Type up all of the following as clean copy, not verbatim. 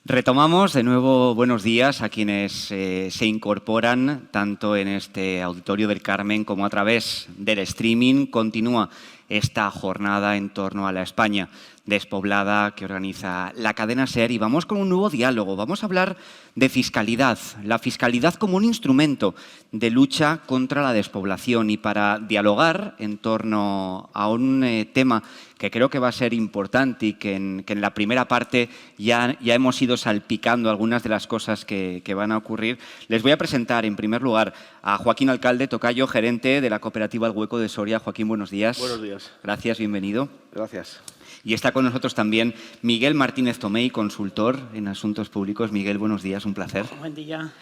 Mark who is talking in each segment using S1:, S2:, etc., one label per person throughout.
S1: Retomamos de nuevo buenos días a quienes se incorporan tanto en este Auditorio del Carmen como a través del streaming. Continúa esta jornada en torno a la España despoblada que organiza la cadena SER y vamos con un nuevo diálogo. Vamos a hablar de fiscalidad, la fiscalidad como un instrumento de lucha contra la despoblación, y para dialogar en torno a un tema que creo que va a ser importante y que en la primera parte ya hemos ido salpicando algunas de las cosas que van a ocurrir, les voy a presentar en primer lugar a Joaquín Alcalde Tocayo, gerente de la cooperativa El Hueco de Soria. Joaquín, buenos días.
S2: Buenos días.
S1: Gracias, bienvenido.
S2: Gracias.
S1: Y está con nosotros también Miguel Martínez Tomei, consultor en asuntos públicos. Miguel, buenos días, un placer.
S3: Buen día.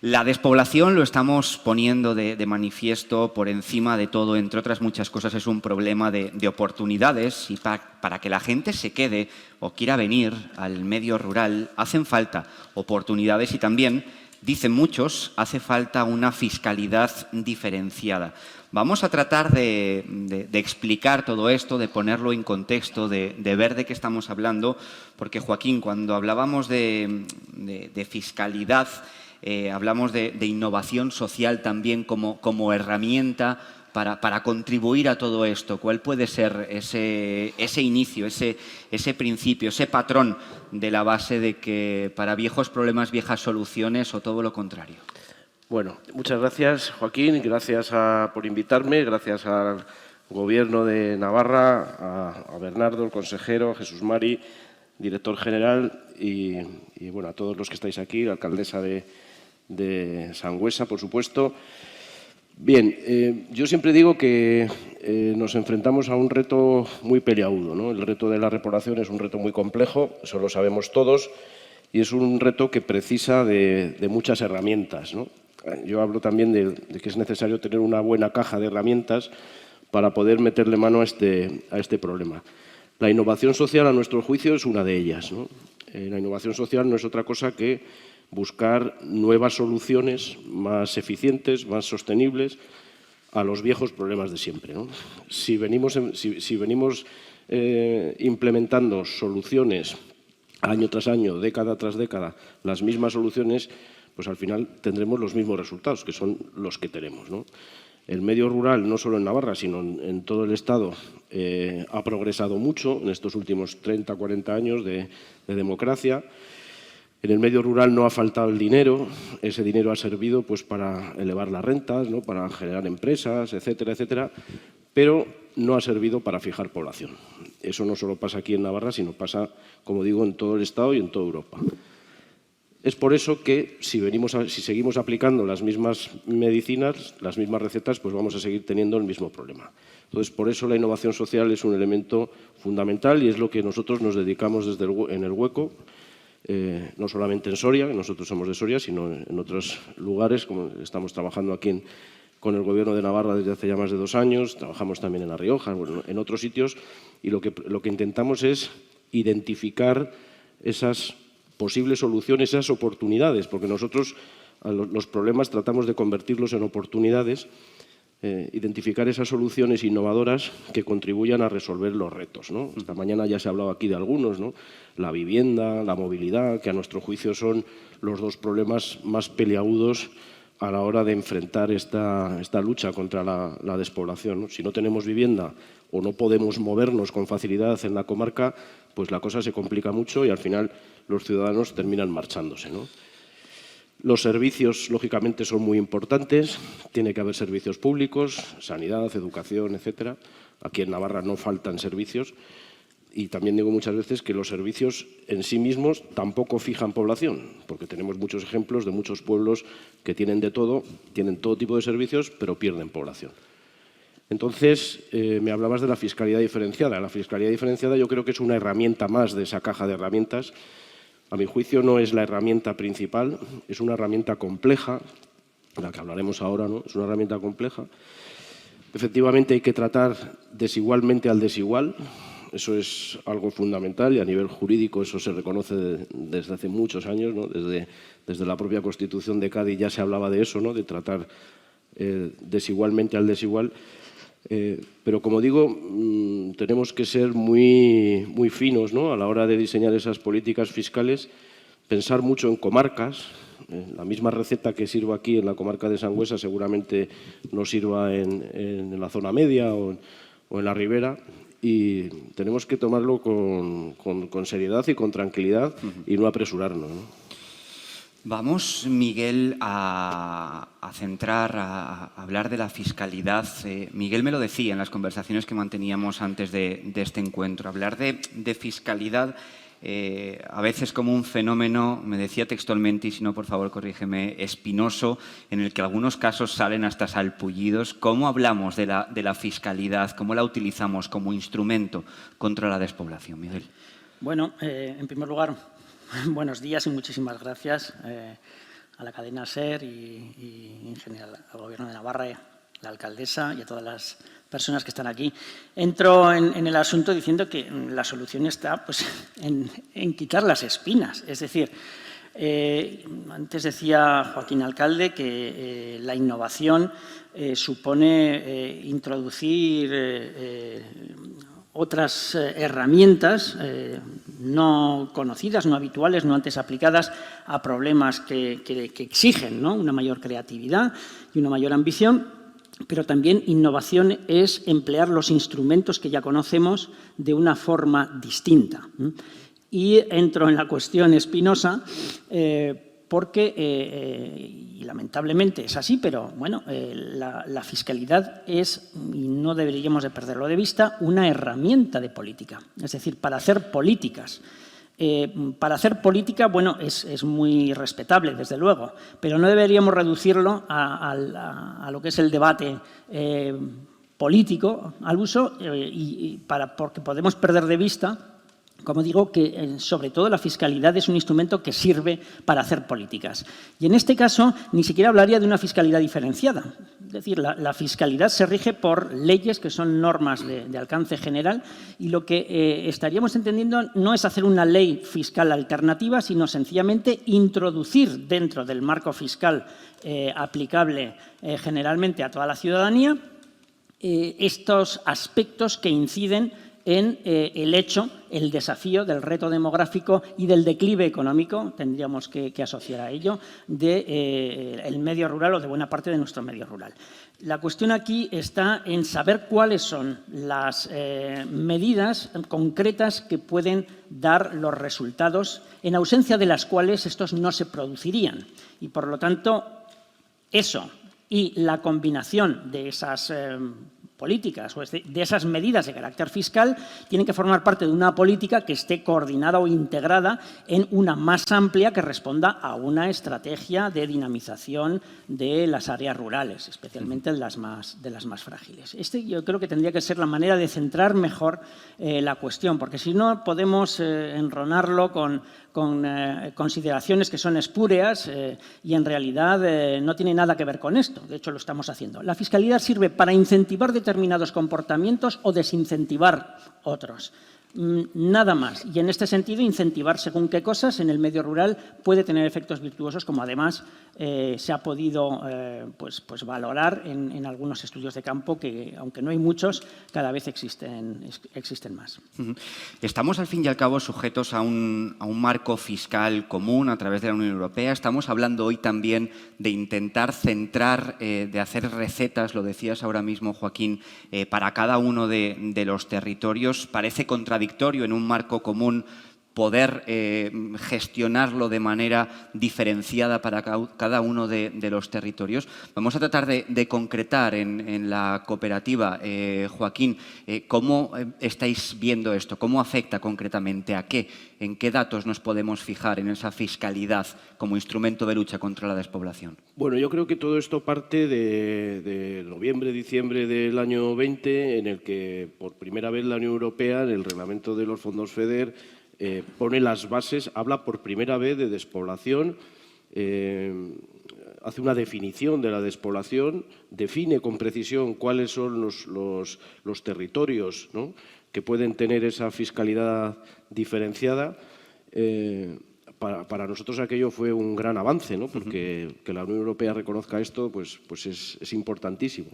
S1: La despoblación, lo estamos poniendo de manifiesto por encima de todo, entre otras muchas cosas, es un problema de oportunidades, y para que la gente se quede o quiera venir al medio rural hacen falta oportunidades y también, dicen muchos, hace falta una fiscalidad diferenciada. Vamos a tratar de explicar todo esto, de ponerlo en contexto, de ver de qué estamos hablando, porque Joaquín, cuando hablábamos de fiscalidad, hablamos de innovación social también como herramienta para contribuir a todo esto. ¿Cuál puede ser ese inicio, ese principio, ese patrón de la base de que para viejos problemas, viejas soluciones, o todo lo contrario?
S2: Bueno, muchas gracias, Joaquín. Gracias por invitarme. Gracias al Gobierno de Navarra, a Bernardo, el consejero, a Jesús Mari, director general, y bueno, a todos los que estáis aquí, la alcaldesa de Sangüesa, por supuesto. Bien, yo siempre digo que nos enfrentamos a un reto muy peliagudo, ¿no? El reto de la repoblación es un reto muy complejo, eso lo sabemos todos, y es un reto que precisa de muchas herramientas, ¿no? Yo hablo también de que es necesario tener una buena caja de herramientas para poder meterle mano a este problema. La innovación social, a nuestro juicio, es una de ellas, ¿no? La innovación social no es otra cosa que buscar nuevas soluciones más eficientes, más sostenibles a los viejos problemas de siempre, ¿no? Si venimos implementando soluciones año tras año, década tras década, las mismas soluciones, pues al final tendremos los mismos resultados, que son los que tenemos, ¿no? El medio rural, no solo en Navarra, sino en todo el Estado, ha progresado mucho en estos últimos 30, 40 años de democracia. En el medio rural no ha faltado el dinero, ese dinero ha servido pues, para elevar las rentas, ¿no? Para generar empresas, etcétera, etcétera, pero no ha servido para fijar población. Eso no solo pasa aquí en Navarra, sino pasa, como digo, en todo el Estado y en toda Europa. Es por eso que si seguimos aplicando las mismas medicinas, las mismas recetas, pues vamos a seguir teniendo el mismo problema. Entonces, por eso la innovación social es un elemento fundamental y es lo que nosotros nos dedicamos en el Hueco, no solamente en Soria, que nosotros somos de Soria, sino en otros lugares, como estamos trabajando aquí con el Gobierno de Navarra desde hace ya más de 2 años, trabajamos también en La Rioja, bueno, en otros sitios, y lo que intentamos es identificar esas posibles soluciones, esas oportunidades, porque nosotros a los problemas tratamos de convertirlos en oportunidades, identificar esas soluciones innovadoras que contribuyan a resolver los retos, ¿no? Esta mañana ya se ha hablado aquí de algunos, ¿no? La vivienda, la movilidad, que a nuestro juicio son los 2 problemas más peliagudos a la hora de enfrentar esta lucha contra la despoblación, ¿no? Si no tenemos vivienda o no podemos movernos con facilidad en la comarca, pues la cosa se complica mucho y al final los ciudadanos terminan marchándose, ¿no? Los servicios, lógicamente, son muy importantes. Tiene que haber servicios públicos, sanidad, educación, etcétera. Aquí en Navarra no faltan servicios. Y también digo muchas veces que los servicios en sí mismos tampoco fijan población, porque tenemos muchos ejemplos de muchos pueblos que tienen de todo, tienen todo tipo de servicios, pero pierden población. Entonces, me hablabas de la fiscalidad diferenciada. La fiscalidad diferenciada yo creo que es una herramienta más de esa caja de herramientas. A mi juicio no es la herramienta principal, es una herramienta compleja, de la que hablaremos ahora, ¿no? Es una herramienta compleja. Efectivamente hay que tratar desigualmente al desigual, eso es algo fundamental y a nivel jurídico eso se reconoce desde hace muchos años, ¿no? Desde la propia Constitución de Cádiz ya se hablaba de eso, ¿no? De tratar desigualmente al desigual. Pero, como digo, tenemos que ser muy finos, ¿no? A la hora de diseñar esas políticas fiscales pensar mucho en comarcas. La misma receta que sirva aquí en la comarca de Sangüesa seguramente no sirva en la zona media o en la ribera, y tenemos que tomarlo con seriedad y con tranquilidad y no apresurarnos, ¿no?
S1: Vamos, Miguel, a hablar de la fiscalidad. Miguel me lo decía en las conversaciones que manteníamos antes de este encuentro. Hablar de fiscalidad a veces como un fenómeno, me decía textualmente, y si no, por favor, corrígeme, espinoso, en el que algunos casos salen hasta salpullidos. ¿Cómo hablamos de la fiscalidad? ¿Cómo la utilizamos como instrumento contra la despoblación, Miguel?
S3: Bueno, en primer lugar, buenos días y muchísimas gracias a la cadena SER y en general al Gobierno de Navarra, a la alcaldesa y a todas las personas que están aquí. Entro en el asunto diciendo que la solución está pues, en quitar las espinas. Es decir, antes decía Joaquín Alcalde que la innovación supone introducir otras herramientas no conocidas, no habituales, no antes aplicadas a problemas que exigen, ¿no?, una mayor creatividad y una mayor ambición. Pero también innovación es emplear los instrumentos que ya conocemos de una forma distinta. Y entro en la cuestión espinosa porque, y lamentablemente es así, pero bueno, la fiscalidad es, y no deberíamos de perderlo de vista, una herramienta de política. Es decir, para hacer políticas. Para hacer política, bueno, es muy respetable, desde luego, pero no deberíamos reducirlo a lo que es el debate político al uso, porque podemos perder de vista, como digo, que sobre todo la fiscalidad es un instrumento que sirve para hacer políticas. Y en este caso ni siquiera hablaría de una fiscalidad diferenciada. Es decir, la fiscalidad se rige por leyes que son normas de alcance general, y lo que estaríamos entendiendo no es hacer una ley fiscal alternativa, sino sencillamente introducir dentro del marco fiscal aplicable generalmente a toda la ciudadanía estos aspectos que inciden en el desafío del reto demográfico y del declive económico, tendríamos que asociar a ello, del medio rural o de buena parte de nuestro medio rural. La cuestión aquí está en saber cuáles son las medidas concretas que pueden dar los resultados, en ausencia de las cuales estos no se producirían. Y, por lo tanto, eso y la combinación de esas políticas o de esas medidas de carácter fiscal tienen que formar parte de una política que esté coordinada o integrada en una más amplia que responda a una estrategia de dinamización de las áreas rurales, especialmente de las más frágiles. Yo creo que tendría que ser la manera de centrar mejor la cuestión, porque si no podemos enronarlo con consideraciones que son espúreas y en realidad no tiene nada que ver con esto. De hecho, lo estamos haciendo. La fiscalidad sirve para incentivar determinados comportamientos o desincentivar otros. Nada más. Y en este sentido, incentivar según qué cosas en el medio rural puede tener efectos virtuosos, como además se ha podido pues valorar en algunos estudios de campo que, aunque no hay muchos, cada vez existen más.
S1: Estamos, al fin y al cabo, sujetos a un marco fiscal común a través de la Unión Europea. Estamos hablando hoy también de intentar centrar, de hacer recetas, lo decías ahora mismo, Joaquín, para cada uno de los territorios. Parece contradictorio en un marco común poder gestionarlo de manera diferenciada para cada uno de los territorios. Vamos a tratar de concretar en la cooperativa, Joaquín, ¿cómo estáis viendo esto? ¿Cómo afecta concretamente a qué? ¿En qué datos nos podemos fijar en esa fiscalidad como instrumento de lucha contra la despoblación?
S2: Bueno, yo creo que todo esto parte de noviembre, diciembre del año 20, en el que por primera vez la Unión Europea, en el reglamento de los fondos FEDER, pone las bases, habla por primera vez de despoblación, hace una definición de la despoblación, define con precisión cuáles son los territorios, ¿no?, que pueden tener esa fiscalidad diferenciada. Para nosotros aquello fue un gran avance, ¿no?, porque que la Unión Europea reconozca esto pues es importantísimo.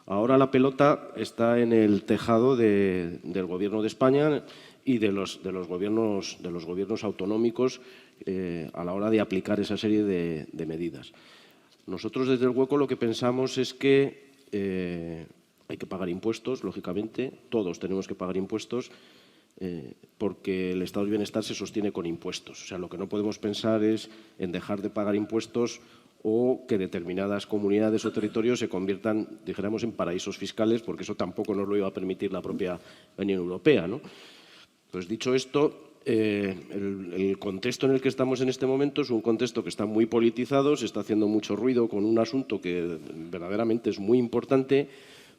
S2: Ahora la pelota está en el tejado del Gobierno de España y de los gobiernos autonómicos a la hora de aplicar esa serie de medidas. Nosotros desde el Hueco lo que pensamos es que hay que pagar impuestos, lógicamente, todos tenemos que pagar impuestos porque el estado de bienestar se sostiene con impuestos. O sea, lo que no podemos pensar es en dejar de pagar impuestos o que determinadas comunidades o territorios se conviertan, dijéramos, en paraísos fiscales, porque eso tampoco nos lo iba a permitir la propia Unión Europea, ¿no? Pues dicho esto, el contexto en el que estamos en este momento es un contexto que está muy politizado, se está haciendo mucho ruido con un asunto que verdaderamente es muy importante,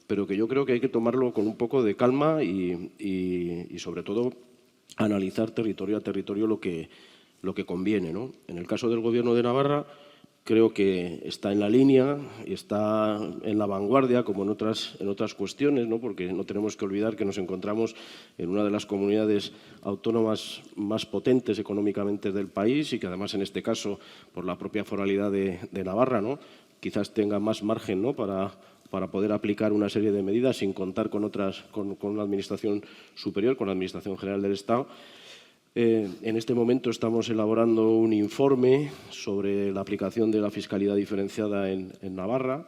S2: pero que yo creo que hay que tomarlo con un poco de calma y sobre todo, analizar territorio a territorio lo que conviene, ¿no? En el caso del Gobierno de Navarra, creo que está en la línea y está en la vanguardia, como en otras cuestiones, ¿no? Porque no tenemos que olvidar que nos encontramos en una de las comunidades autónomas más potentes económicamente del país y que además, en este caso, por la propia foralidad de Navarra, ¿no?, quizás tenga más margen, ¿no?, para poder aplicar una serie de medidas sin contar con una administración superior, con la Administración General del Estado. En este momento estamos elaborando un informe sobre la aplicación de la fiscalidad diferenciada en Navarra,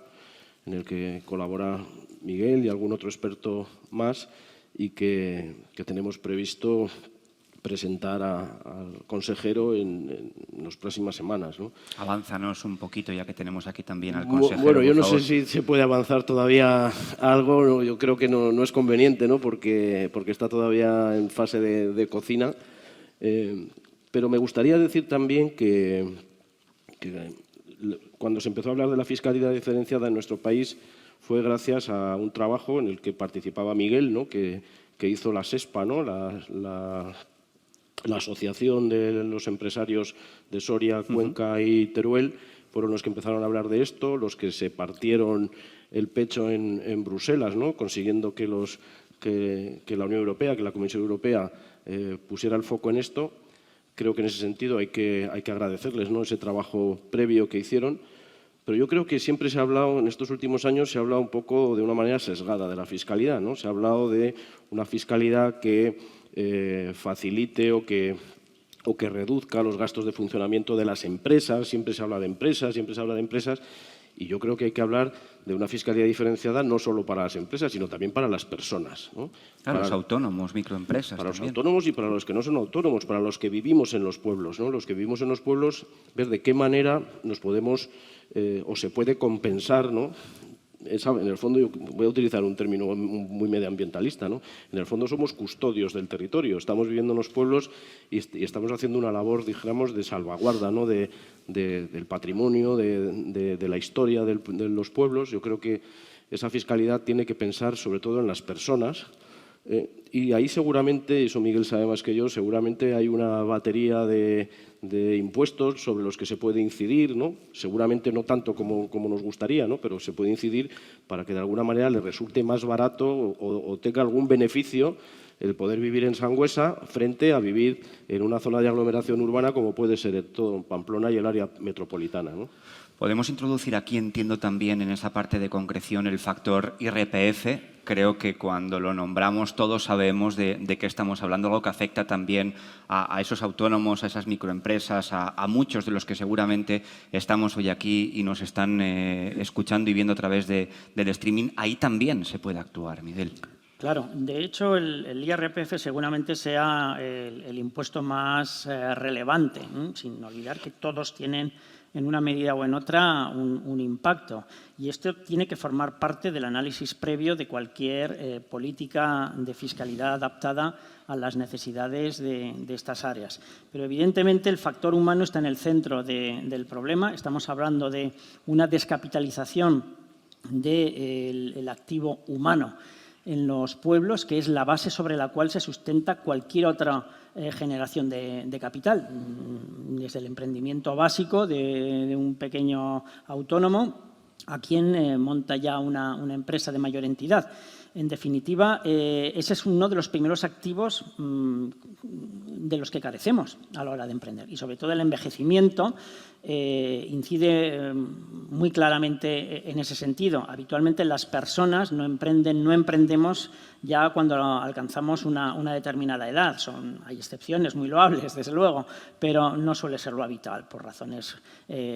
S2: en el que colabora Miguel y algún otro experto más, y que tenemos previsto presentar al consejero en las próximas semanas, ¿no?
S1: Avánzanos un poquito, ya que tenemos aquí también al consejero.
S2: Bueno, yo no sé si se puede avanzar todavía algo, yo creo que no es conveniente, ¿no?, porque está todavía en fase de cocina. Pero me gustaría decir también que cuando se empezó a hablar de la fiscalidad diferenciada en nuestro país fue gracias a un trabajo en el que participaba Miguel, ¿no?, que hizo la SESPA, ¿no?, la Asociación de los Empresarios de Soria, Cuenca y Teruel. Fueron los que empezaron a hablar de esto, los que se partieron el pecho en Bruselas, ¿no?, consiguiendo que la Unión Europea, que la Comisión Europea pusiera el foco en esto. Creo que en ese sentido hay que agradecerles, ¿no?, ese trabajo previo que hicieron. Pero yo creo que siempre se ha hablado, en estos últimos años, se ha hablado un poco de una manera sesgada de la fiscalidad, ¿no? Se ha hablado de una fiscalidad que facilite o que reduzca los gastos de funcionamiento de las empresas. Siempre se habla de empresas, y yo creo que hay que hablar de una fiscalidad diferenciada no solo para las empresas, sino también para las personas, ¿no?
S1: Para los autónomos, microempresas.
S2: Para
S1: también.
S2: los autónomos y para los que no son autónomos, para los que vivimos en los pueblos, ¿no? Los que vivimos en los pueblos, ver de qué manera nos podemos o se puede compensar, ¿no? En el fondo, yo voy a utilizar un término muy medioambientalista, ¿no? En el fondo somos custodios del territorio, estamos viviendo en los pueblos y estamos haciendo una labor, dijéramos, de salvaguarda, ¿no?, del patrimonio, de la historia de los pueblos. Yo creo que esa fiscalidad tiene que pensar sobre todo en las personas. Y ahí seguramente, eso Miguel sabe más que yo, seguramente hay una batería de impuestos sobre los que se puede incidir, ¿no? Seguramente no tanto como nos gustaría, ¿no?, pero se puede incidir para que de alguna manera le resulte más barato o tenga algún beneficio el poder vivir en Sangüesa frente a vivir en una zona de aglomeración urbana como puede ser todo Pamplona y el área metropolitana, ¿no?
S1: Podemos introducir aquí, entiendo también en esa parte de concreción, el factor IRPF. Creo que cuando lo nombramos todos sabemos de qué estamos hablando, algo que afecta también a esos autónomos, a esas microempresas, a muchos de los que seguramente estamos hoy aquí y nos están escuchando y viendo a través del streaming. Ahí también se puede actuar, Miguel.
S3: Claro, de hecho el IRPF seguramente sea el impuesto más relevante, sin olvidar que todos tienen en una medida o en otra un impacto. Y esto tiene que formar parte del análisis previo de cualquier política de fiscalidad adaptada a las necesidades de estas áreas. Pero evidentemente el factor humano está en el centro del problema. Estamos hablando de una descapitalización del activo humano en los pueblos, que es la base sobre la cual se sustenta cualquier otra generación de capital, desde el emprendimiento básico de un pequeño autónomo a quien monta ya una empresa de mayor entidad. En definitiva, ese es uno de los primeros activos de los que carecemos a la hora de emprender. Y sobre todo el envejecimiento incide muy claramente en ese sentido. Habitualmente las personas no emprendemos ya cuando alcanzamos una determinada edad. Hay excepciones muy loables, desde luego, pero no suele ser lo habitual por razones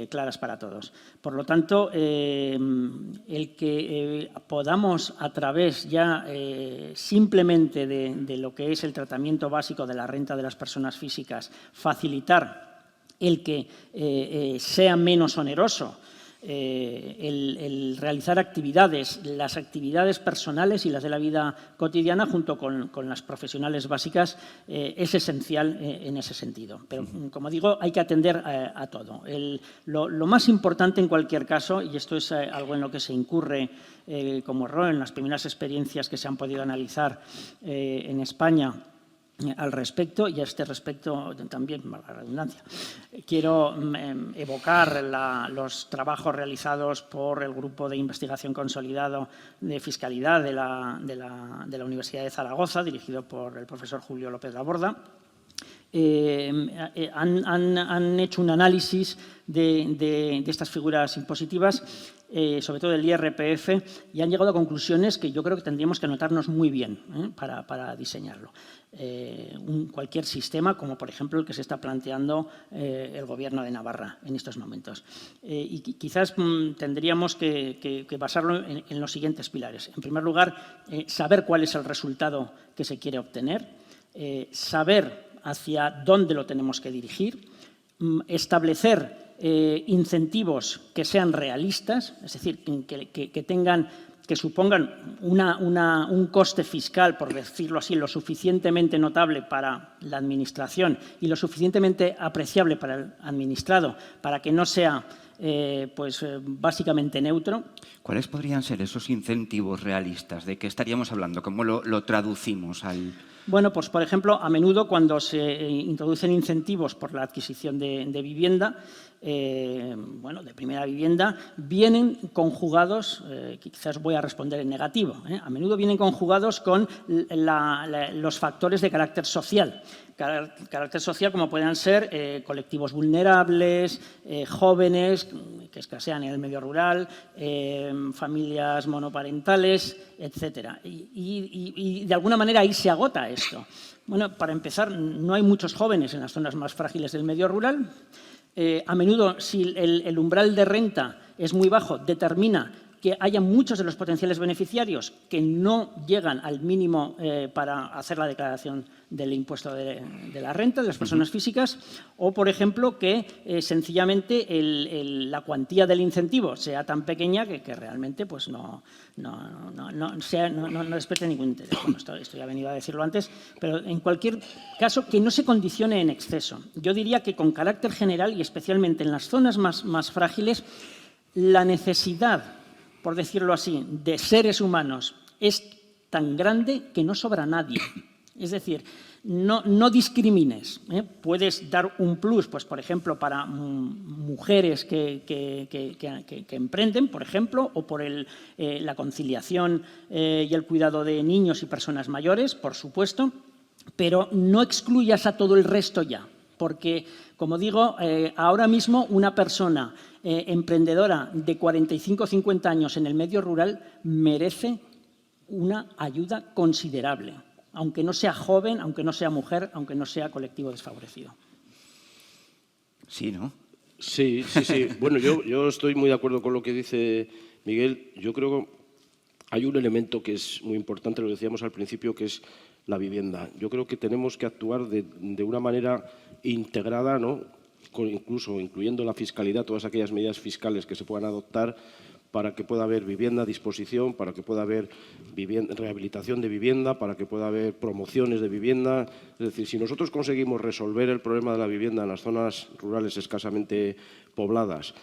S3: claras para todos. Por lo tanto, el que podamos a través ya simplemente de lo que es el tratamiento básico de la renta de las personas físicas, facilitar el que sea menos oneroso el realizar actividades, las actividades personales y las de la vida cotidiana junto con las profesionales básicas es esencial en ese sentido. Pero, como digo, hay que atender a todo. Lo más importante en cualquier caso, y esto es algo en lo que se incurre como error en las primeras experiencias que se han podido analizar en España, al respecto, y a este respecto también, la redundancia, quiero evocar los trabajos realizados por el Grupo de Investigación Consolidado de Fiscalidad de la Universidad de Zaragoza, dirigido por el profesor Julio López Laborda. Han hecho un análisis de estas figuras impositivas, sobre todo del IRPF, y han llegado a conclusiones que yo creo que tendríamos que anotarnos muy bien para diseñarlo. Cualquier sistema, como por ejemplo el que se está planteando el Gobierno de Navarra en estos momentos. Y quizás tendríamos que basarlo en los siguientes pilares. En primer lugar, saber cuál es el resultado que se quiere obtener, saber hacia dónde lo tenemos que dirigir, establecer incentivos que sean realistas, es decir, que supongan un coste fiscal, por decirlo así, lo suficientemente notable para la Administración y lo suficientemente apreciable para el administrado, para que no sea básicamente neutro.
S1: ¿Cuáles podrían ser esos incentivos realistas? ¿De qué estaríamos hablando? ¿Cómo lo traducimos al...?
S3: Bueno, pues por ejemplo, a menudo cuando se introducen incentivos por la adquisición de vivienda, de primera vivienda, vienen conjugados, quizás voy a responder en negativo, a menudo vienen conjugados con los factores de carácter social. Carácter social como puedan ser colectivos vulnerables, jóvenes que escasean en el medio rural, familias monoparentales, etcétera. Y de alguna manera ahí se agota esto. Bueno, para empezar, no hay muchos jóvenes en las zonas más frágiles del medio rural. A menudo, si el umbral de renta es muy bajo, determina que haya muchos de los potenciales beneficiarios que no llegan al mínimo para hacer la declaración del impuesto de la renta de las personas físicas, o, por ejemplo, que sencillamente la cuantía del incentivo sea tan pequeña que realmente pues, no despierte ningún interés. Bueno, esto ya he venido a decirlo antes, pero en cualquier caso que no se condicione en exceso. Yo diría que con carácter general y especialmente en las zonas más frágiles, la necesidad, por decirlo así, de seres humanos es tan grande que no sobra nadie. Es decir, no discrimines. Puedes dar un plus, pues, por ejemplo, para mujeres que emprenden, por ejemplo, o por la conciliación y el cuidado de niños y personas mayores, por supuesto, pero no excluyas a todo el resto ya. Porque, como digo, ahora mismo una persona emprendedora de 45 o 50 años en el medio rural merece una ayuda considerable, aunque no sea joven, aunque no sea mujer, aunque no sea colectivo desfavorecido.
S1: Sí, ¿no?
S2: Sí. Bueno, yo estoy muy de acuerdo con lo que dice Miguel. Yo creo que hay un elemento que es muy importante, lo decíamos al principio, que es la vivienda. Yo creo que tenemos que actuar de una manera integrada, ¿no? Incluso incluyendo la fiscalidad, todas aquellas medidas fiscales que se puedan adoptar para que pueda haber vivienda a disposición, para que pueda haber rehabilitación de vivienda, para que pueda haber promociones de vivienda. Es decir, si nosotros conseguimos resolver el problema de la vivienda en las zonas rurales escasamente pobladas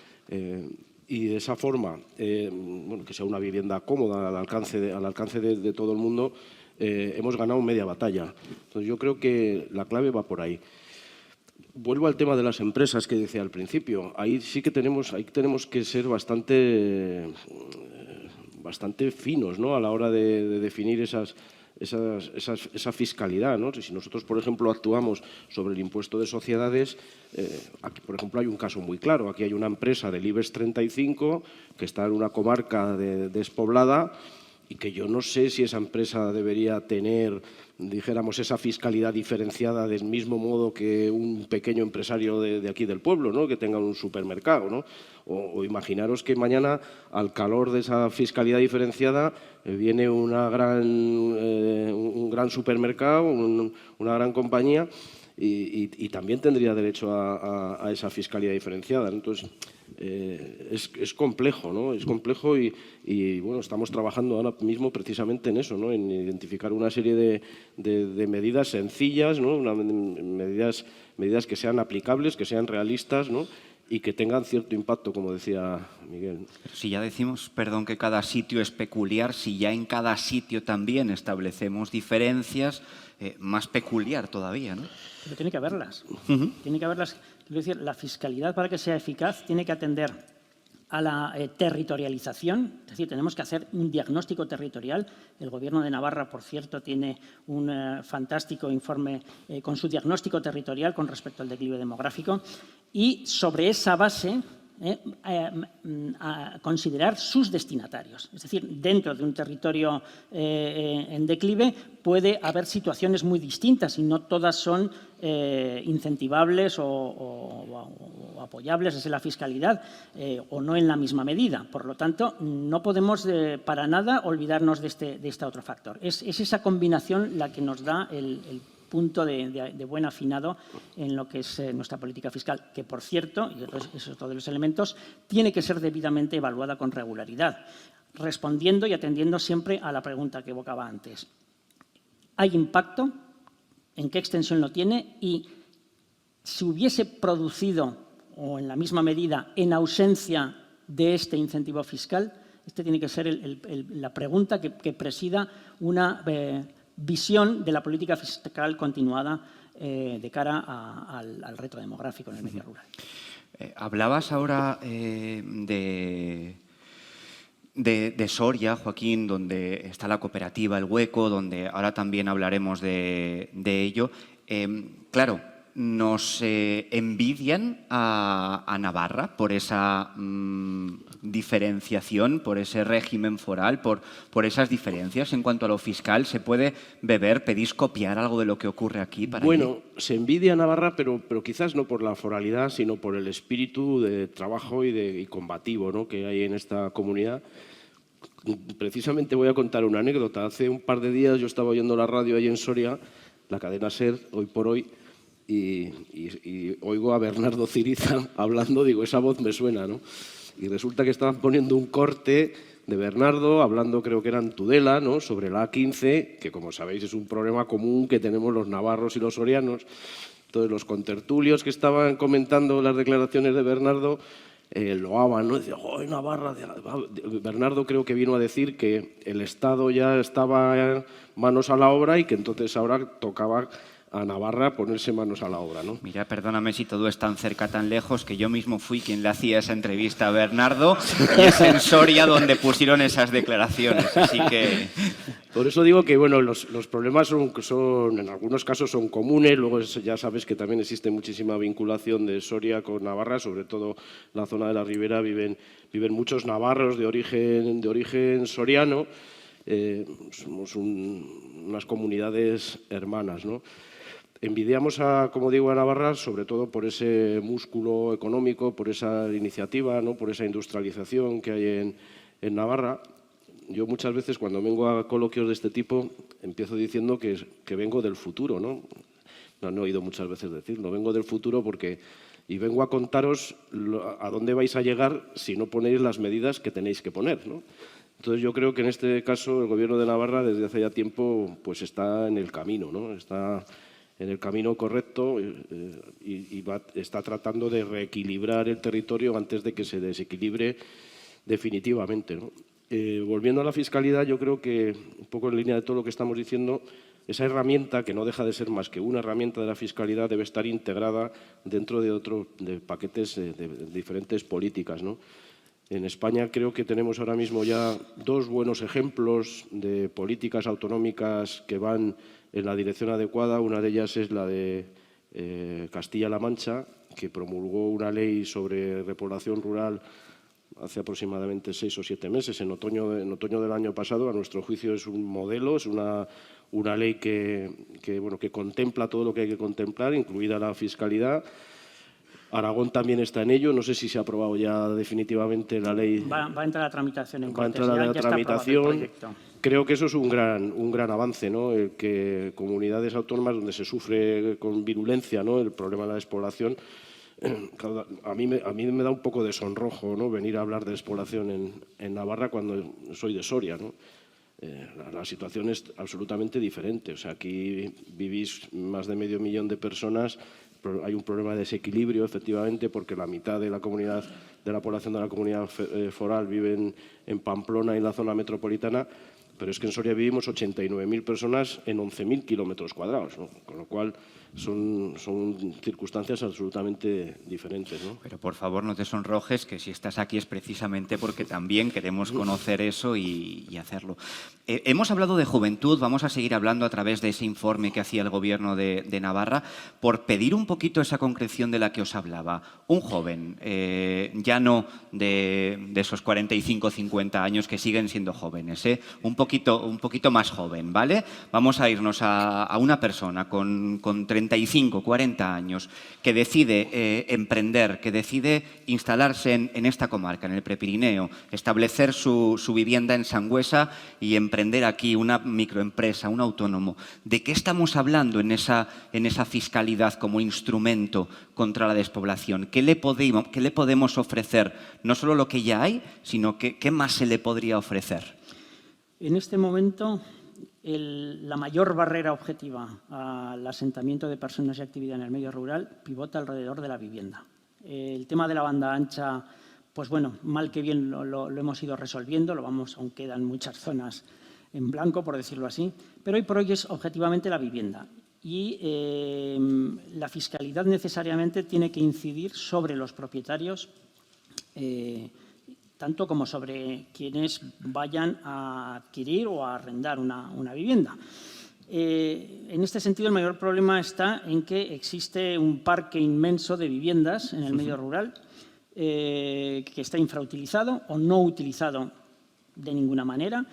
S2: y de esa forma que sea una vivienda cómoda al alcance de todo el mundo, hemos ganado media batalla. Entonces, yo creo que la clave va por ahí. Vuelvo al tema de las empresas que decía al principio. Ahí sí que tenemos que ser bastante bastante finos, ¿no?, a la hora de definir esa fiscalidad, ¿no? Si nosotros, por ejemplo, actuamos sobre el impuesto de sociedades, aquí, por ejemplo, hay un caso muy claro. Aquí hay una empresa del IBEX 35 que está en una comarca despoblada y que yo no sé si esa empresa debería tener, dijéramos, esa fiscalidad diferenciada del mismo modo que un pequeño empresario de aquí del pueblo, ¿no?, que tenga un supermercado, ¿no? O imaginaros que mañana, al calor de esa fiscalidad diferenciada, viene un gran supermercado, una gran compañía, y también tendría derecho a esa fiscalidad diferenciada. Entonces, es complejo, ¿no? Es complejo y bueno, estamos trabajando ahora mismo precisamente en eso, ¿no?, en identificar una serie de medidas sencillas, ¿no?, medidas que sean aplicables, que sean realistas, ¿no?, y que tengan cierto impacto, como decía Miguel.
S1: Si ya decimos, perdón, que cada sitio es peculiar, si ya en cada sitio también establecemos diferencias, más peculiar todavía, ¿no?
S3: Pero tiene que haberlas. Tiene que haberlas. Quiero decir, la fiscalidad, para que sea eficaz, tiene que atender a la territorialización, es decir, tenemos que hacer un diagnóstico territorial. El Gobierno de Navarra, por cierto, tiene un fantástico informe con su diagnóstico territorial con respecto al declive demográfico, y sobre esa base a considerar sus destinatarios. Es decir, dentro de un territorio en declive puede haber situaciones muy distintas y no todas son incentivables o apoyables desde la fiscalidad o no en la misma medida. Por lo tanto, no podemos para nada olvidarnos de este otro factor. Es esa combinación la que nos da el punto de buen afinado en lo que es nuestra política fiscal, que, por cierto, y eso es otro de los elementos, tiene que ser debidamente evaluada con regularidad, respondiendo y atendiendo siempre a la pregunta que evocaba antes. ¿Hay impacto? ¿En qué extensión lo tiene? Y si hubiese producido, o en la misma medida, en ausencia de este incentivo fiscal, tiene que ser la pregunta que presida una visión de la política fiscal continuada de cara al reto demográfico en el medio rural.
S1: Hablabas ahora de Soria, Joaquín, donde está la cooperativa El Hueco, donde ahora también hablaremos de ello. Claro, nos envidian a Navarra por esa diferenciación, por ese régimen foral, por esas diferencias en cuanto a lo fiscal. ¿Se puede ¿Pedís copiar algo de lo que ocurre aquí?
S2: Bueno, se envidia a Navarra, pero quizás no por la foralidad, sino por el espíritu de trabajo y combativo, ¿no?, que hay en esta comunidad. Precisamente voy a contar una anécdota. Hace un par de días yo estaba oyendo la radio ahí en Soria, la cadena SER, Hoy por Hoy, y oigo a Bernardo Ciriza hablando, digo, esa voz me suena, ¿no? Y resulta que estaban poniendo un corte de Bernardo hablando, creo que era en Tudela, ¿no?, sobre la A15, que, como sabéis, es un problema común que tenemos los navarros y los sorianos. Entonces, los contertulios que estaban comentando las declaraciones de Bernardo loaban, ¿no? Decían, ¡oh, Navarra! Bernardo creo que vino a decir que el Estado ya estaba manos a la obra y que entonces ahora tocaba a Navarra ponerse manos a la obra, ¿no?
S1: Mira, perdóname si todo es tan cerca, tan lejos, que yo mismo fui quien le hacía esa entrevista a Bernardo y es en Soria donde pusieron esas declaraciones, así que...
S2: Por eso digo que, bueno, los problemas son, en algunos casos son comunes, luego ya sabes que también existe muchísima vinculación de Soria con Navarra, sobre todo en la zona de la Ribera viven muchos navarros de origen soriano, somos unas comunidades hermanas, ¿no? Envidiamos, como digo, a Navarra, sobre todo por ese músculo económico, por esa iniciativa, ¿no?, por esa industrialización que hay en Navarra. Yo muchas veces, cuando vengo a coloquios de este tipo, empiezo diciendo que vengo del futuro, ¿no? No he oído muchas veces decirlo, vengo del futuro y vengo a contaros a dónde vais a llegar si no ponéis las medidas que tenéis que poner, ¿no? Entonces, yo creo que en este caso el Gobierno de Navarra, desde hace ya tiempo, pues está en el camino, ¿no? Está en el camino correcto y está tratando de reequilibrar el territorio antes de que se desequilibre definitivamente, ¿no? Volviendo a la fiscalidad, yo creo que, un poco en línea de todo lo que estamos diciendo, esa herramienta, que no deja de ser más que una herramienta de la fiscalidad, debe estar integrada dentro de paquetes de diferentes políticas, ¿no? En España creo que tenemos ahora mismo ya 2 buenos ejemplos de políticas autonómicas que van en la dirección adecuada. Una de ellas es la de Castilla-La Mancha, que promulgó una ley sobre repoblación rural hace aproximadamente 6 o 7 meses, en otoño del año pasado. A nuestro juicio es un modelo, es una ley que contempla todo lo que hay que contemplar, incluida la fiscalidad. Aragón también está en ello. No sé si se ha aprobado ya definitivamente la ley.
S3: Va a entrar a tramitación en Cortes.
S2: Va a entrar a la tramitación.
S3: Está
S2: Creo que eso es un gran avance, ¿no? El que comunidades autónomas donde se sufre con virulencia, ¿no?, el problema de la despoblación. A mí me da un poco de sonrojo, ¿no?, venir a hablar de despoblación en Navarra cuando soy de Soria, ¿no? La situación es absolutamente diferente. O sea, aquí vivís más de 500.000 de personas. Hay un problema de desequilibrio, efectivamente, porque la mitad de la población de la comunidad foral vive en Pamplona y en la zona metropolitana, pero es que en Soria vivimos 89.000 personas en 11.000 kilómetros cuadrados, ¿no? Con lo cual son circunstancias absolutamente diferentes, ¿no?
S1: Pero por favor no te sonrojes, que si estás aquí es precisamente porque también queremos conocer eso y hacerlo. Hemos hablado de juventud, vamos a seguir hablando a través de ese informe que hacía el Gobierno de Navarra, por pedir un poquito esa concreción de la que os hablaba. Un joven, ya no de esos 45 o 50 años que siguen siendo jóvenes, un poquito más joven, ¿vale? Vamos a irnos a una persona con 35, 40 años que decide emprender, que decide instalarse en esta comarca, en el Prepirineo, establecer su vivienda en Sangüesa y emprender aquí una microempresa, un autónomo. ¿De qué estamos hablando en esa fiscalidad como instrumento contra la despoblación? ¿Qué le podemos ofrecer? No solo lo que ya hay, sino qué más se le podría ofrecer.
S3: En este momento, la mayor barrera objetiva al asentamiento de personas y actividad en el medio rural pivota alrededor de la vivienda. El tema de la banda ancha, pues bueno, mal que bien lo hemos ido resolviendo, aún quedan muchas zonas en blanco, por decirlo así, pero hoy por hoy es objetivamente la vivienda. Y la fiscalidad necesariamente tiene que incidir sobre los propietarios, tanto como sobre quienes vayan a adquirir o a arrendar una vivienda. En este sentido, el mayor problema está en que existe un parque inmenso de viviendas en el medio rural que está infrautilizado o no utilizado de ninguna manera.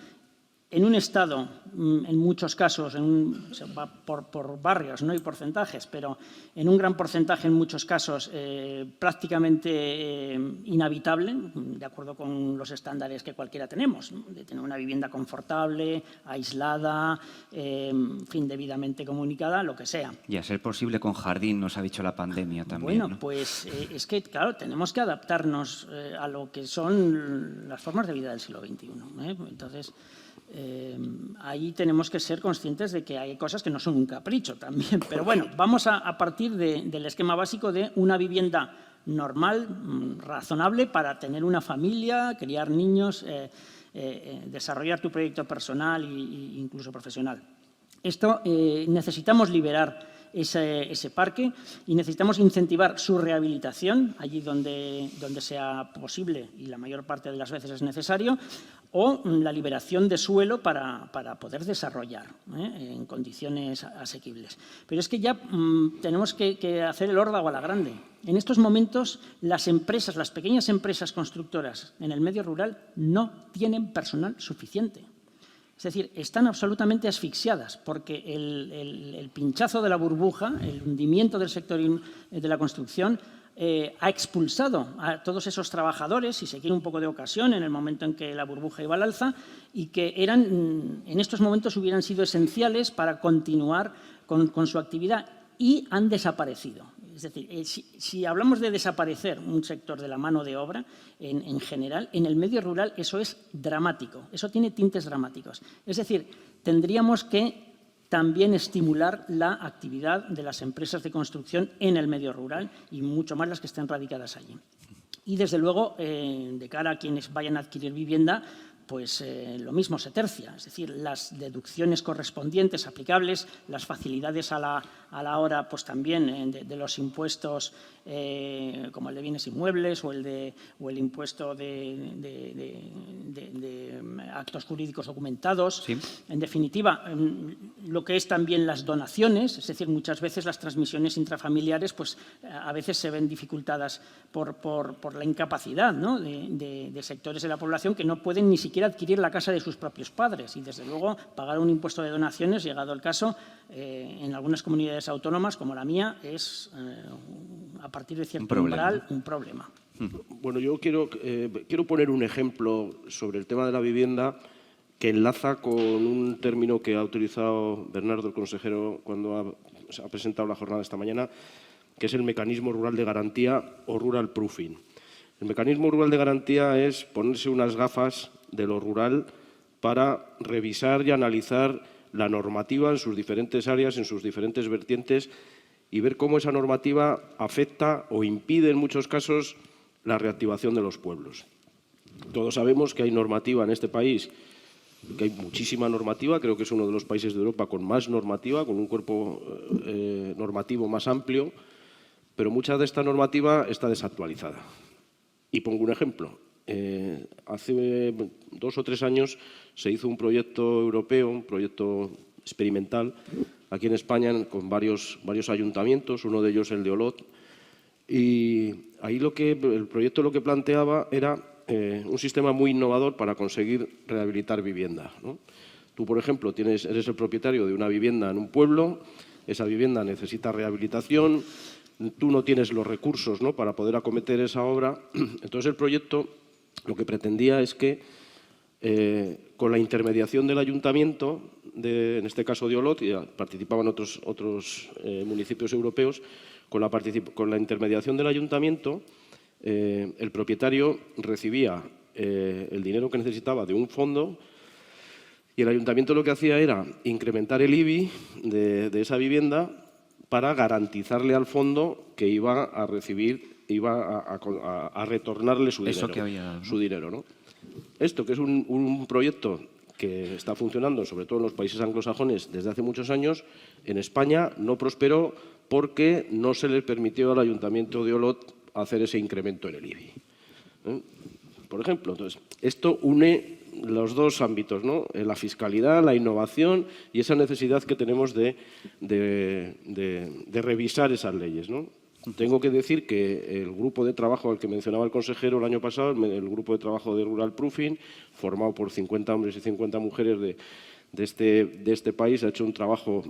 S3: En un estado, en muchos casos, se va por barrios, no hay porcentajes, pero en un gran porcentaje, en muchos casos, prácticamente inhabitable, de acuerdo con los estándares que cualquiera tenemos, ¿no?, de tener una vivienda confortable, aislada, en fin, debidamente comunicada, lo que sea.
S1: Y a ser posible con jardín, nos ha dicho la pandemia también.
S3: Bueno,
S1: ¿no?
S3: pues es que, claro, tenemos que adaptarnos a lo que son las formas de vida del siglo XXI. Entonces, ahí tenemos que ser conscientes de que hay cosas que no son un capricho también. Pero bueno, vamos a partir del esquema básico de una vivienda normal, razonable, para tener una familia, criar niños, desarrollar tu proyecto personal e incluso profesional. Esto necesitamos liberar ese parque y necesitamos incentivar su rehabilitación allí donde sea posible y la mayor parte de las veces es necesario, o la liberación de suelo para poder desarrollar en condiciones asequibles. Pero es que ya tenemos que hacer el órdago a la grande. En estos momentos las pequeñas empresas constructoras en el medio rural no tienen personal suficiente. Es decir, están absolutamente asfixiadas porque el pinchazo de la burbuja, el hundimiento del sector de la construcción, ha expulsado a todos esos trabajadores, si se quiere un poco de ocasión, en el momento en que la burbuja iba al alza, y que en estos momentos hubieran sido esenciales para continuar con su actividad, y han desaparecido. Es decir, si hablamos de desaparecer un sector de la mano de obra, en general, en el medio rural eso es dramático, eso tiene tintes dramáticos. Es decir, tendríamos que también estimular la actividad de las empresas de construcción en el medio rural y mucho más las que estén radicadas allí. Y, desde luego, de cara a quienes vayan a adquirir vivienda, pues lo mismo se tercia, es decir, las deducciones correspondientes aplicables, las facilidades a la hora pues también de los impuestos como el de bienes inmuebles o el impuesto de actos jurídicos documentados.
S1: Sí.
S3: En definitiva, lo que es también las donaciones, es decir, muchas veces las transmisiones intrafamiliares pues a veces se ven dificultadas por la incapacidad, ¿no?, de sectores de la población que no pueden ni siquiera adquirir la casa de sus propios padres y, desde luego, pagar un impuesto de donaciones, llegado el caso, en algunas comunidades autónomas, como la mía, es, a partir de cierto umbral, un problema.
S2: Bueno, yo quiero poner un ejemplo sobre el tema de la vivienda que enlaza con un término que ha utilizado Bernardo, el consejero, cuando ha presentado la jornada esta mañana, que es el mecanismo rural de garantía o rural proofing. El mecanismo rural de garantía es ponerse unas gafas de lo rural para revisar y analizar la normativa en sus diferentes áreas, en sus diferentes vertientes, y ver cómo esa normativa afecta o impide en muchos casos la reactivación de los pueblos. Todos sabemos que hay normativa en este país, que hay muchísima normativa, creo que es uno de los países de Europa con más normativa, con un cuerpo normativo más amplio, pero mucha de esta normativa está desactualizada. Y pongo un ejemplo. Hace 2 o 3 años se hizo un proyecto europeo, un proyecto experimental, aquí en España con varios ayuntamientos, uno de ellos el de Olot, y ahí el proyecto lo que planteaba era un sistema muy innovador para conseguir rehabilitar vivienda, ¿no? Tú, por ejemplo, eres el propietario de una vivienda en un pueblo, esa vivienda necesita rehabilitación, tú no tienes los recursos, ¿no?, para poder acometer esa obra. Entonces, el proyecto lo que pretendía es que, con la intermediación del ayuntamiento, en este caso de Olot, y participaban otros municipios europeos, con la intermediación del ayuntamiento, el propietario recibía el dinero que necesitaba de un fondo y el ayuntamiento lo que hacía era incrementar el IBI de esa vivienda para garantizarle al fondo que iba a recibir, iba a retornarle su dinero.
S1: Eso que había dado, ¿no?
S2: Su dinero, ¿no? Esto, que es un proyecto que está funcionando, sobre todo en los países anglosajones, desde hace muchos años, en España no prosperó porque no se le permitió al Ayuntamiento de Olot hacer ese incremento en el IBI. Por ejemplo, entonces, esto une los dos ámbitos, ¿no?, la fiscalidad, la innovación y esa necesidad que tenemos de revisar esas leyes, ¿no? Tengo que decir que el grupo de trabajo al que mencionaba el consejero el año pasado, el grupo de trabajo de Rural Proofing, formado por 50 hombres y 50 mujeres de este país, ha hecho un trabajo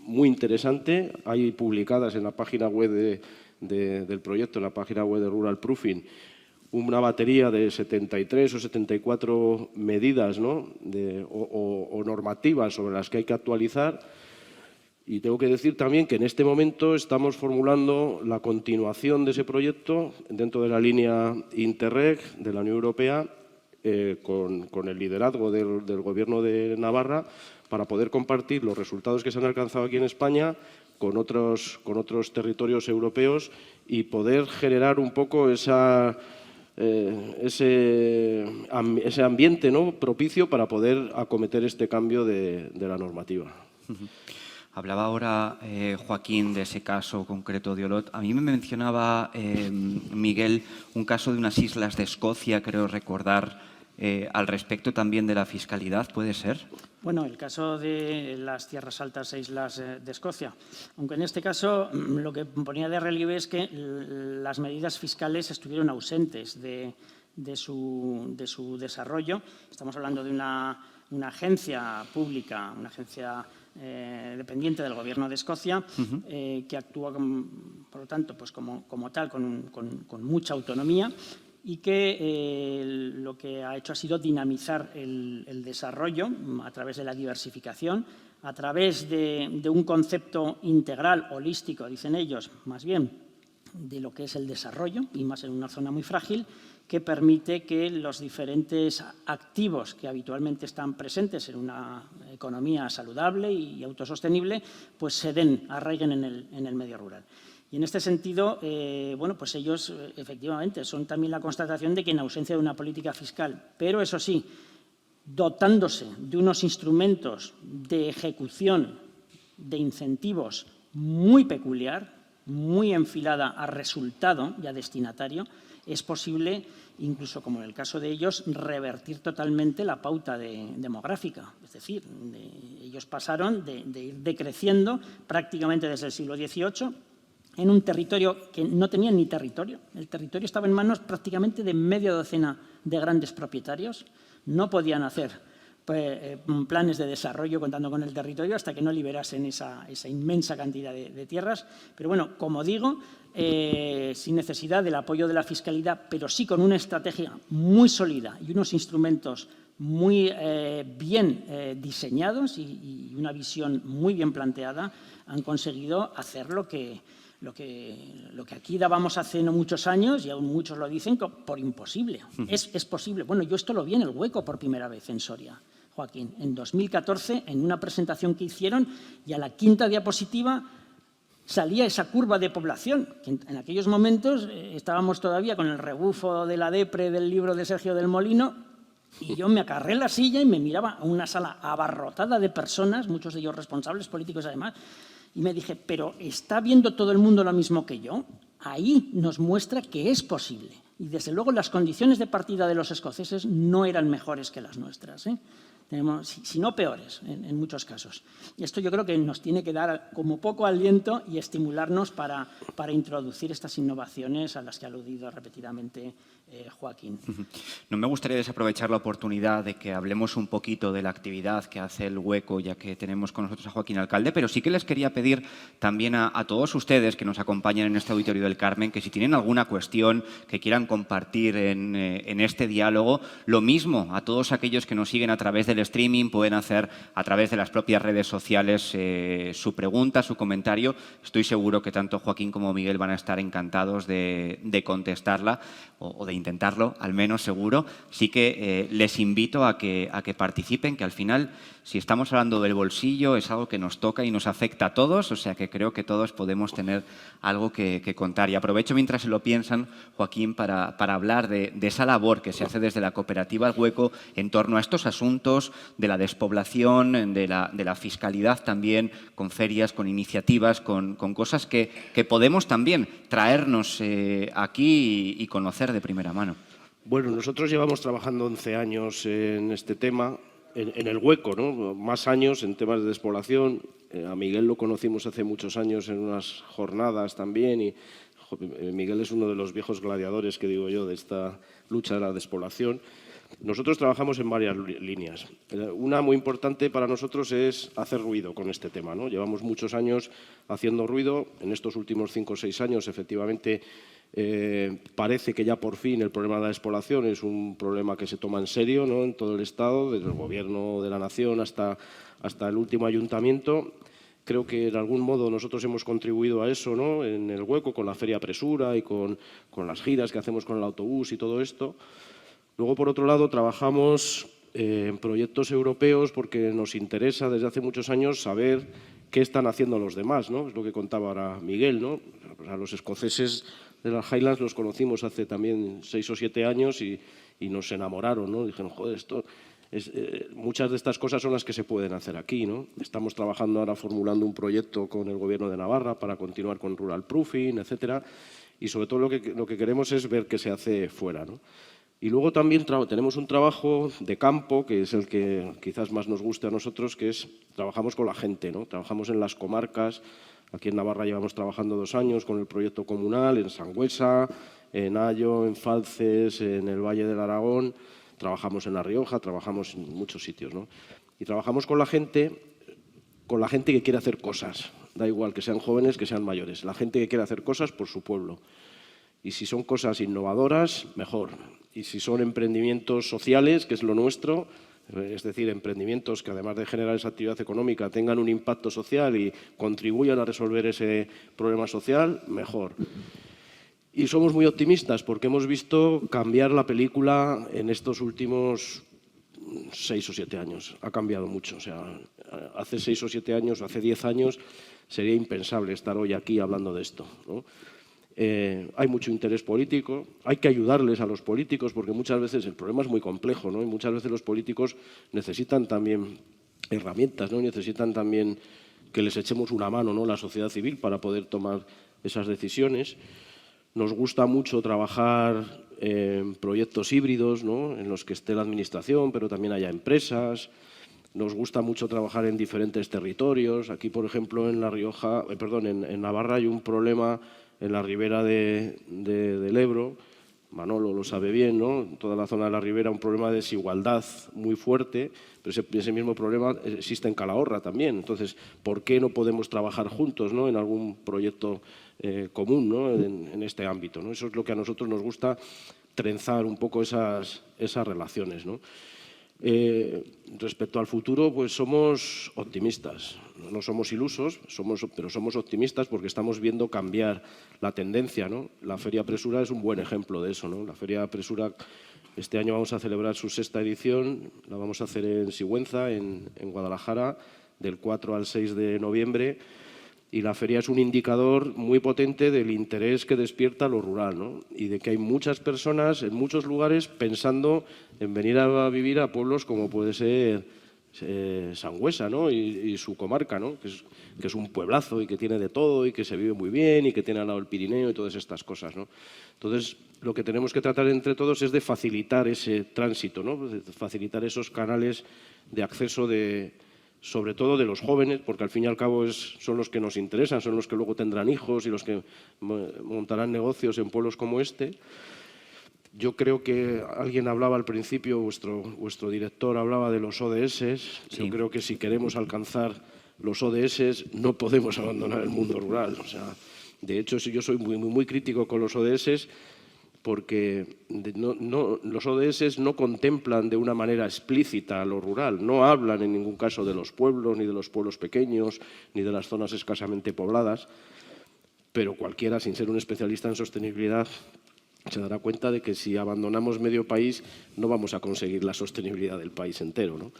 S2: muy interesante. Hay publicadas en la página web del proyecto, en la página web de Rural Proofing, una batería de 73 o 74 medidas, ¿no?, o normativas sobre las que hay que actualizar. Y tengo que decir también que en este momento estamos formulando la continuación de ese proyecto dentro de la línea Interreg de la Unión Europea, con el liderazgo del Gobierno de Navarra, para poder compartir los resultados que se han alcanzado aquí en España con otros territorios europeos y poder generar un poco ese ambiente, ¿no?, propicio para poder acometer este cambio de la normativa.
S1: Hablaba ahora Joaquín de ese caso concreto de Olot. A mí me mencionaba Miguel un caso de unas islas de Escocia, creo recordar, al respecto también de la fiscalidad, ¿puede ser?
S3: Bueno, el caso de las tierras altas e islas de Escocia. Aunque en este caso lo que ponía de relieve es que las medidas fiscales estuvieron ausentes de su desarrollo. Estamos hablando de una agencia pública, una agencia dependiente del Gobierno de Escocia, que actúa, por lo tanto, pues como tal, con mucha autonomía, y que lo que ha hecho ha sido dinamizar el desarrollo a través de la diversificación, a través de un concepto integral, holístico, dicen ellos, más bien, de lo que es el desarrollo, y más en una zona muy frágil, que permite que los diferentes activos que habitualmente están presentes en una economía saludable y autosostenible, pues se arraiguen en el medio rural. Y en este sentido, bueno, pues ellos efectivamente son también la constatación de que en ausencia de una política fiscal, pero eso sí, dotándose de unos instrumentos de ejecución, de incentivos muy peculiar, muy enfilada a resultado y a destinatario, es posible, incluso como en el caso de ellos, revertir totalmente la pauta demográfica. Es decir, ellos pasaron de ir decreciendo prácticamente desde el siglo XVIII en un territorio que no tenía ni territorio. El territorio estaba en manos prácticamente de media docena de grandes propietarios. No podían hacer planes de desarrollo contando con el territorio hasta que no liberasen esa inmensa cantidad de tierras. Pero bueno, como digo, sin necesidad del apoyo de la fiscalidad, pero sí con una estrategia muy sólida y unos instrumentos muy bien diseñados y una visión muy bien planteada, han conseguido hacer lo que aquí dábamos hace no muchos años, y aún muchos lo dicen, por imposible. Es posible. Bueno, yo esto lo vi en El Hueco por primera vez en Soria, Joaquín, en 2014, en una presentación que hicieron, y a la quinta diapositiva salía esa curva de población, que en aquellos momentos estábamos todavía con el rebufo de la depre del libro de Sergio del Molino, y yo me agarré en la silla y me miraba a una sala abarrotada de personas, muchos de ellos responsables políticos además, y me dije, pero ¿está viendo todo el mundo lo mismo que yo? Ahí nos muestra que es posible. Y desde luego las condiciones de partida de los escoceses no eran mejores que las nuestras, si no peores en muchos casos. Y esto yo creo que nos tiene que dar como poco aliento y estimularnos para introducir estas innovaciones a las que ha aludido repetidamente Joaquín.
S1: No me gustaría desaprovechar la oportunidad de que hablemos un poquito de la actividad que hace El Hueco, ya que tenemos con nosotros a Joaquín Alcalde, pero sí que les quería pedir también a todos ustedes que nos acompañan en este Auditorio del Carmen, que si tienen alguna cuestión que quieran compartir en este diálogo, lo mismo a todos aquellos que nos siguen a través del streaming, pueden hacer a través de las propias redes sociales su pregunta, su comentario. Estoy seguro que tanto Joaquín como Miguel van a estar encantados de contestarla o de intentarlo, al menos seguro. Sí que les invito a que participen, que al final, si estamos hablando del bolsillo, es algo que nos toca y nos afecta a todos, o sea que creo que todos podemos tener algo que contar. Y aprovecho mientras se lo piensan, Joaquín, para hablar de esa labor que se hace desde la cooperativa El Hueco en torno a estos asuntos de la despoblación, de la fiscalidad también, con ferias, con iniciativas, con cosas que podemos también traernos aquí y conocer de primera mano.
S2: Bueno, nosotros llevamos trabajando 11 años en este tema, en El Hueco, ¿no? Más años en temas de despoblación. A Miguel lo conocimos hace muchos años en unas jornadas también, y Miguel es uno de los viejos gladiadores, que digo yo, de esta lucha de la despoblación. Nosotros trabajamos en varias líneas. Una muy importante para nosotros es hacer ruido con este tema, ¿no? Llevamos muchos años haciendo ruido. En estos últimos 5 o 6 años, efectivamente, parece que ya por fin el problema de la despoblación es un problema que se toma en serio, ¿no? En todo el Estado, desde el Gobierno de la Nación hasta el último ayuntamiento. Creo que de algún modo nosotros hemos contribuido a eso, ¿no? En El Hueco, con la Feria Presura y con las giras que hacemos con el autobús y todo esto. Luego, por otro lado, trabajamos en proyectos europeos porque nos interesa desde hace muchos años saber qué están haciendo los demás, ¿no? Es lo que contaba ahora Miguel, ¿no? A los escoceses de las Highlands los conocimos hace también 6 o 7 años y nos enamoraron, ¿no? Dijeron, joder, muchas de estas cosas son las que se pueden hacer aquí, ¿no? Estamos trabajando ahora formulando un proyecto con el Gobierno de Navarra para continuar con Rural Proofing, etcétera, y sobre todo lo que queremos es ver qué se hace fuera, ¿no? Y luego también tenemos un trabajo de campo, que es el que quizás más nos guste a nosotros, que es trabajamos con la gente, ¿no? Trabajamos en las comarcas. Aquí en Navarra llevamos trabajando 2 años con el proyecto comunal, en Sangüesa, en Ayo, en Falces, en el Valle del Aragón. Trabajamos en La Rioja, trabajamos en muchos sitios, ¿no? Y trabajamos con la gente que quiere hacer cosas. Da igual que sean jóvenes, que sean mayores. La gente que quiere hacer cosas por su pueblo. Y si son cosas innovadoras, mejor. Y si son emprendimientos sociales, que es lo nuestro, es decir, emprendimientos que además de generar esa actividad económica tengan un impacto social y contribuyan a resolver ese problema social, mejor. Y somos muy optimistas porque hemos visto cambiar la película en estos últimos 6 o 7 años. Ha cambiado mucho. O sea, hace 6 o 7 años, o hace 10 años, sería impensable estar hoy aquí hablando de esto, ¿no? Hay mucho interés político, hay que ayudarles a los políticos porque muchas veces el problema es muy complejo, ¿no? Y muchas veces los políticos necesitan también herramientas, ¿no? Necesitan también que les echemos una mano, ¿no? La sociedad civil para poder tomar esas decisiones. Nos gusta mucho trabajar en proyectos híbridos, ¿no? En los que esté la administración, pero también haya empresas. Nos gusta mucho trabajar en diferentes territorios. Aquí, por ejemplo, en La Rioja, en Navarra hay un problema en la ribera del Ebro. Manolo lo sabe bien, ¿no? En toda la zona de la ribera un problema de desigualdad muy fuerte, pero ese mismo problema existe en Calahorra también. Entonces, ¿por qué no podemos trabajar juntos, ¿no? En algún proyecto común, ¿no? En este ámbito, ¿no? Eso es lo que a nosotros nos gusta, trenzar un poco esas relaciones, ¿no? Respecto al futuro, pues somos optimistas. No somos ilusos, pero somos optimistas porque estamos viendo cambiar la tendencia, ¿no? La Feria Presura es un buen ejemplo de eso, ¿no? La Feria Presura, este año vamos a celebrar su 6ª edición, la vamos a hacer en Sigüenza, en Guadalajara, del 4 al 6 de noviembre. Y la feria es un indicador muy potente del interés que despierta lo rural, ¿no? Y de que hay muchas personas en muchos lugares pensando en venir a vivir a pueblos como puede ser Sangüesa, ¿no? Y su comarca, ¿no? Que es un pueblazo y que tiene de todo y que se vive muy bien y que tiene al lado el Pirineo y todas estas cosas, ¿no? Entonces, lo que tenemos que tratar entre todos es de facilitar ese tránsito, ¿no? De facilitar esos canales de acceso sobre todo de los jóvenes, porque al fin y al cabo son los que nos interesan, son los que luego tendrán hijos y los que montarán negocios en pueblos como este. Yo creo que alguien hablaba al principio, vuestro director hablaba de los ODS. Sí. Yo creo que si queremos alcanzar los ODS no podemos abandonar el mundo rural. O sea, de hecho, yo soy muy crítico con los ODS porque los ODS no contemplan de una manera explícita lo rural, no hablan en ningún caso de los pueblos, ni de los pueblos pequeños, ni de las zonas escasamente pobladas, pero cualquiera, sin ser un especialista en sostenibilidad, se dará cuenta de que si abandonamos medio país no vamos a conseguir la sostenibilidad del país entero, ¿no?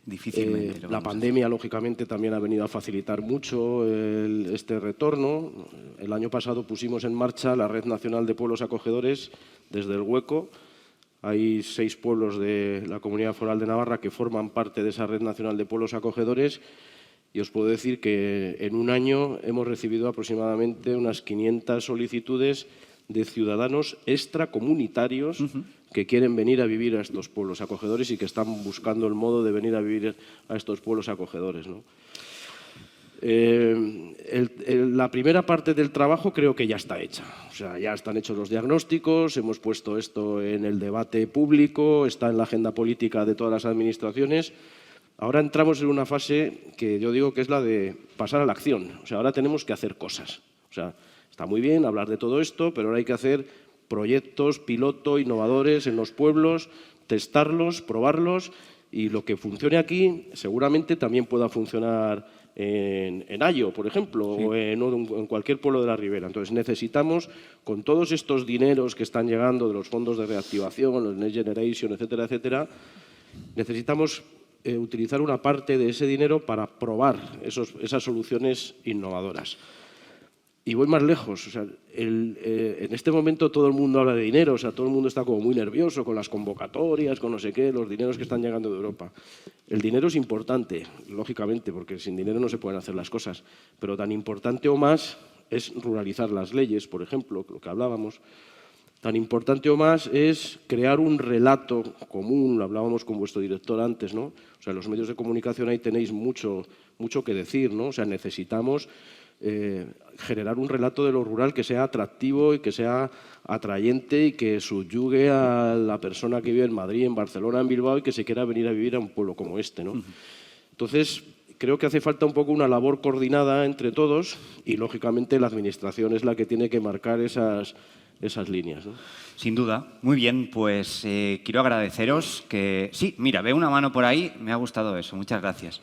S1: Difícilmente.
S2: La pandemia, lógicamente, también ha venido a facilitar mucho este retorno. El año pasado pusimos en marcha la Red Nacional de Pueblos Acogedores desde el Hueco. Hay 6 pueblos de la Comunidad Foral de Navarra que forman parte de esa Red Nacional de Pueblos Acogedores y os puedo decir que en un año hemos recibido aproximadamente unas 500 solicitudes de ciudadanos extracomunitarios que quieren venir a vivir a estos pueblos acogedores y que están buscando el modo de venir a vivir a estos pueblos acogedores, ¿no? La primera parte del trabajo creo que ya está hecha. O sea, ya están hechos los diagnósticos, hemos puesto esto en el debate público, está en la agenda política de todas las administraciones. Ahora entramos en una fase que yo digo que es la de pasar a la acción. O sea, ahora tenemos que hacer cosas. O sea, está muy bien hablar de todo esto, pero ahora hay que hacer proyectos piloto, innovadores en los pueblos, testarlos, probarlos y lo que funcione aquí seguramente también pueda funcionar en Ayo, por ejemplo, sí, o en cualquier pueblo de la ribera. Entonces necesitamos, con todos estos dineros que están llegando de los fondos de reactivación, los Next Generation, etcétera, etcétera, necesitamos utilizar una parte de ese dinero para probar esas soluciones innovadoras. Y voy más lejos, o sea, en este momento todo el mundo habla de dinero, o sea, todo el mundo está como muy nervioso con las convocatorias, con no sé qué, los dineros que están llegando de Europa. El dinero es importante, lógicamente, porque sin dinero no se pueden hacer las cosas, pero tan importante o más es ruralizar las leyes, por ejemplo, lo que hablábamos. Tan importante o más es crear un relato común, lo hablábamos con vuestro director antes, ¿no? O sea, en los medios de comunicación ahí tenéis mucho que decir, ¿no? O sea, necesitamos generar un relato de lo rural que sea atractivo y que sea atrayente y que subyugue a la persona que vive en Madrid, en Barcelona, en Bilbao y que se quiera venir a vivir a un pueblo como este, ¿no? Entonces, creo que hace falta un poco una labor coordinada entre todos y, lógicamente, la Administración es la que tiene que marcar esas líneas, ¿no?
S1: Sin duda. Muy bien, pues quiero agradeceros que... Sí, mira, veo una mano por ahí, me ha gustado eso, muchas gracias.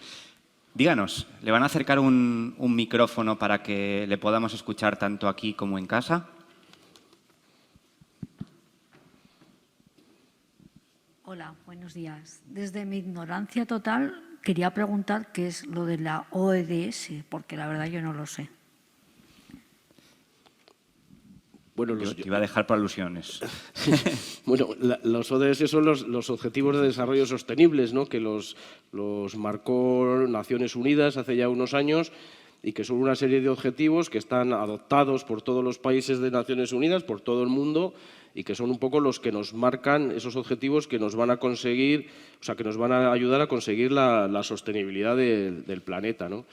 S1: Díganos, ¿le van a acercar un micrófono para que le podamos escuchar tanto aquí como en casa?
S4: Hola, buenos días. Desde mi ignorancia total, quería preguntar qué es lo de la ODS, porque la verdad yo no lo sé.
S2: Bueno,
S1: Yo te iba a dejar por alusiones.
S2: Bueno, los ODS son los Objetivos de Desarrollo Sostenibles, ¿no? Que los marcó Naciones Unidas hace ya unos años y que son una serie de objetivos que están adoptados por todos los países de Naciones Unidas, por todo el mundo, y que son un poco los que nos marcan esos objetivos que nos van a conseguir, o sea, que nos van a ayudar a conseguir la sostenibilidad del planeta, ¿no?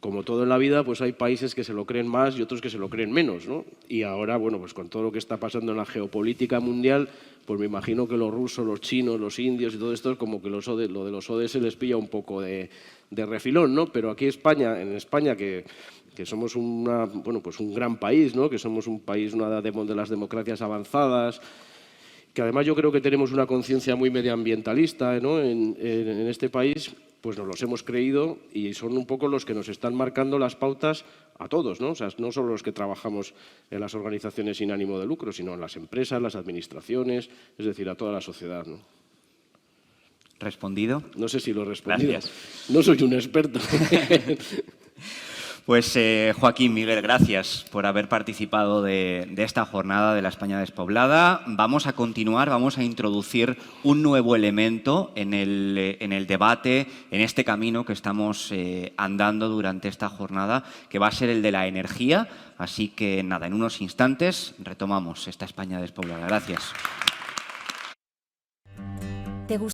S2: Como todo en la vida, pues hay países que se lo creen más y otros que se lo creen menos, ¿no? Y ahora, bueno, pues con todo lo que está pasando en la geopolítica mundial, pues me imagino que los rusos, los chinos, los indios y todo esto, como que lo de los ODS les pilla un poco de refilón, ¿no? Pero aquí en España, que somos un gran país, ¿no? Que somos un país, una de las democracias avanzadas, que además yo creo que tenemos una conciencia muy medioambientalista, ¿no? En este país, pues nos los hemos creído y son un poco los que nos están marcando las pautas a todos, ¿no? O sea, no solo los que trabajamos en las organizaciones sin ánimo de lucro, sino en las empresas, las administraciones, es decir, a toda la sociedad, ¿no?
S1: ¿Respondido?
S2: No sé si lo he respondido.
S1: Gracias.
S2: No soy un experto.
S1: Pues Joaquín, Miguel, gracias por haber participado de esta jornada de la España despoblada. Vamos a continuar, vamos a introducir un nuevo elemento en el debate, en este camino que estamos andando durante esta jornada, que va a ser el de la energía. Así que nada, en unos instantes retomamos esta España despoblada. Gracias.